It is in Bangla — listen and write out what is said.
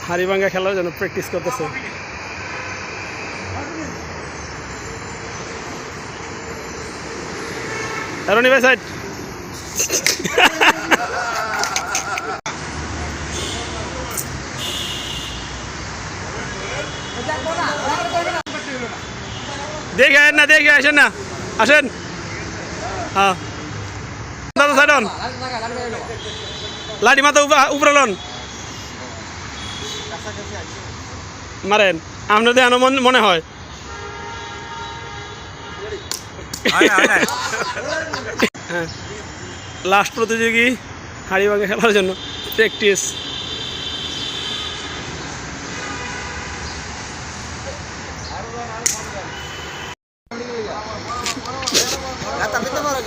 হাড়িভাঙ্গা খেলার জন্য প্র্যাকটিস করতেছে। রনি ভাই সাইড। দেখে না, দেখে আসেন না, আসেন। হ্যাঁ দাদা সাইড অন, লাঠি মাথা উপরে লন, মারেন। আপনাদের আনো মনে হয় হ্যাঁ, লাস্ট প্রতিযোগী হাড়িভাঙ্গা খেলার জন্য প্র্যাকটিস। tapi itu baru